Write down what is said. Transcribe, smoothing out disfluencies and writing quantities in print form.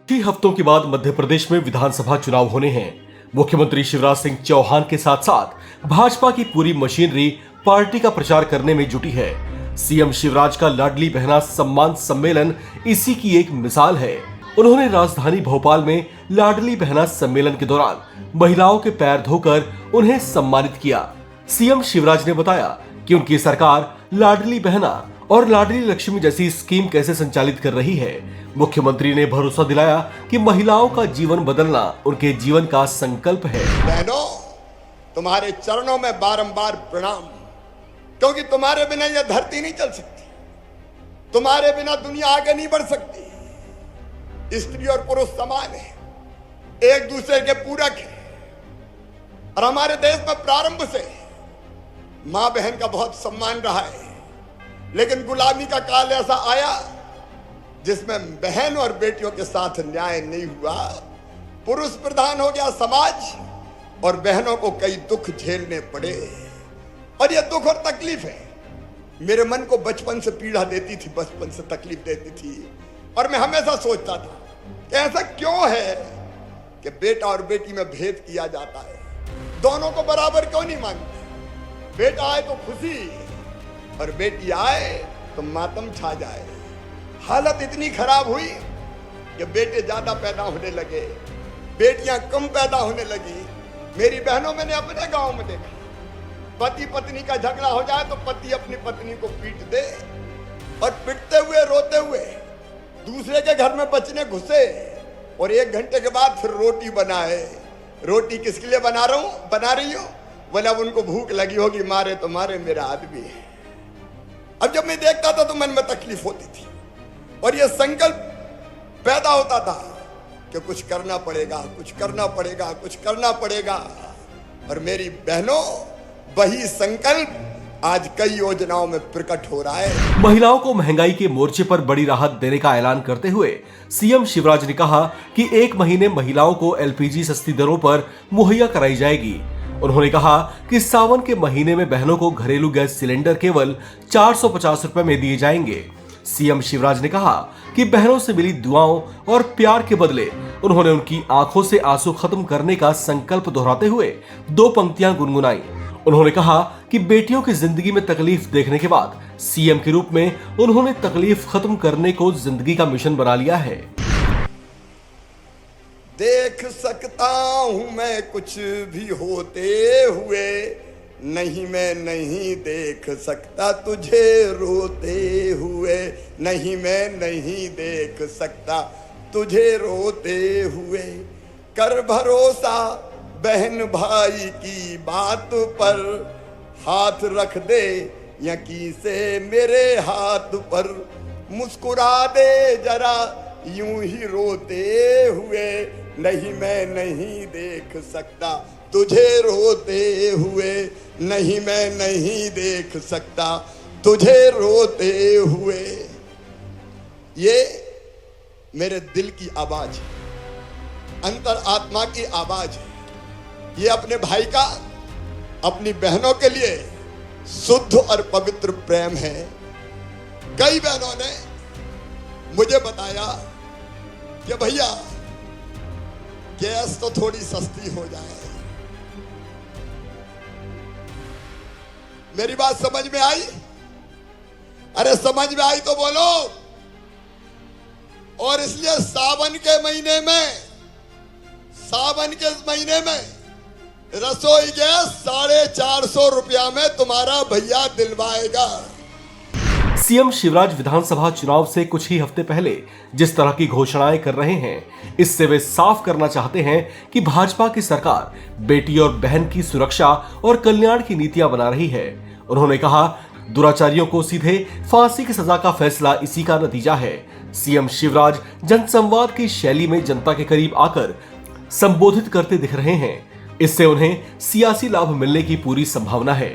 कुछ हफ्तों के बाद मध्य प्रदेश में विधानसभा चुनाव होने हैं। मुख्यमंत्री शिवराज सिंह चौहान के साथ साथ भाजपा की पूरी मशीनरी पार्टी का प्रचार करने में जुटी है। सीएम शिवराज का लाडली बहना सम्मान सम्मेलन इसी की एक मिसाल है। उन्होंने राजधानी भोपाल में लाडली बहना सम्मेलन के दौरान महिलाओं के पैर धोकर उन्हें सम्मानित किया। सीएम शिवराज ने बताया कि उनकी सरकार लाडली बहना और लाडली लक्ष्मी जैसी स्कीम कैसे संचालित कर रही है। मुख्यमंत्री ने भरोसा दिलाया कि महिलाओं का जीवन बदलना उनके जीवन का संकल्प है। बहनों, तुम्हारे चरणों में बारंबार प्रणाम, क्योंकि तुम्हारे बिना यह धरती नहीं चल सकती, तुम्हारे बिना दुनिया आगे नहीं बढ़ सकती। स्त्री और पुरुष समान है, एक दूसरे के पूरक है। और हमारे देश में प्रारंभ से मां बहन का बहुत सम्मान रहा है, लेकिन गुलामी का काल ऐसा आया जिसमें बहन और बेटियों के साथ न्याय नहीं हुआ। पुरुष प्रधान हो गया समाज और बहनों को कई दुख झेलने पड़े। और यह दुख और तकलीफ है मेरे मन को बचपन से पीड़ा देती थी, बचपन से तकलीफ देती थी। और मैं हमेशा सोचता था कि ऐसा क्यों है कि बेटा और बेटी में भेद किया जाता है, दोनों को बराबर क्यों नहीं मानते। बेटा आए तो खुशी और बेटी आए तो मातम छा जाए। हालत इतनी खराब हुई कि बेटे ज्यादा पैदा होने लगे, बेटियां कम पैदा होने लगी। मेरी बहनों, मैंने अपने गांव में देखा, पति पत्नी का झगड़ा हो जाए तो पति अपनी पत्नी को पीट दे और पिटते हुए रोते हुए दूसरे के घर में बचने घुसे और 1 घंटे के बाद फिर रोटी बनाए। रोटी किसके लिए बना रही हूं? बोले अब उनको भूख लगी होगी, मारे तो मारे, मेरा आदमी है। अब जब मैं देखता था तो मन में तकलीफ होती थी और यह संकल्प पैदा होता था कि कुछ करना पड़ेगा, कुछ करना पड़ेगा, कुछ करना पड़ेगा। और मेरी बहनों, वही संकल्प आज कई योजनाओं में प्रकट हो रहा है। महिलाओं को महंगाई के मोर्चे पर बड़ी राहत देने का ऐलान करते हुए सीएम शिवराज ने कहा कि 1 महीने महिलाओं को एलपीजी सस्ती दरों पर मुहैया कराई जाएगी। उन्होंने कहा कि सावन के महीने में बहनों को घरेलू गैस सिलेंडर केवल 450 रुपए में दिए जाएंगे। सीएम शिवराज ने कहा कि बहनों से मिली दुआओं और प्यार के बदले उन्होंने उनकी आंखों से आंसू खत्म करने का संकल्प दोहराते हुए 2 पंक्तियां गुनगुनाई। उन्होंने कहा कि बेटियों की जिंदगी में तकलीफ देखने के बाद सीएम के रूप में उन्होंने तकलीफ खत्म करने को जिंदगी का मिशन बना लिया है। देख सकता हूं मैं कुछ भी होते हुए, नहीं मैं नहीं देख सकता तुझे रोते हुए, नहीं मैं नहीं देख सकता तुझे रोते हुए। कर भरोसा बहन भाई की बात पर, हाथ रख दे यकीन से मेरे हाथ पर, मुस्कुरा दे जरा यूं ही रोते हुए, नहीं मैं नहीं देख सकता तुझे रोते हुए, नहीं मैं नहीं देख सकता तुझे रोते हुए। ये मेरे दिल की आवाज है, अंतर आत्मा की आवाज है। ये अपने भाई का अपनी बहनों के लिए शुद्ध और पवित्र प्रेम है। कई बहनों ने मुझे बताया कि भैया गैस तो थोड़ी सस्ती हो जाए। मेरी बात समझ में आई? अरे समझ में आई तो बोलो। और इसलिए सावन के महीने में रसोई गैस 450 रुपया में तुम्हारा भैया दिलवाएगा। सीएम शिवराज विधानसभा चुनाव से कुछ ही हफ्ते पहले जिस तरह की घोषणाएं कर रहे हैं, इससे वे साफ करना चाहते हैं कि भाजपा की सरकार बेटी और बहन की सुरक्षा और कल्याण की नीतियां बना रही है। उन्होंने कहा, दुराचारियों को सीधे फांसी की सजा का फैसला इसी का नतीजा है। सीएम शिवराज जनसंवाद की शैली में जनता के करीब आकर संबोधित करते दिख रहे हैं। इससे उन्हें सियासी लाभ मिलने की पूरी संभावना है।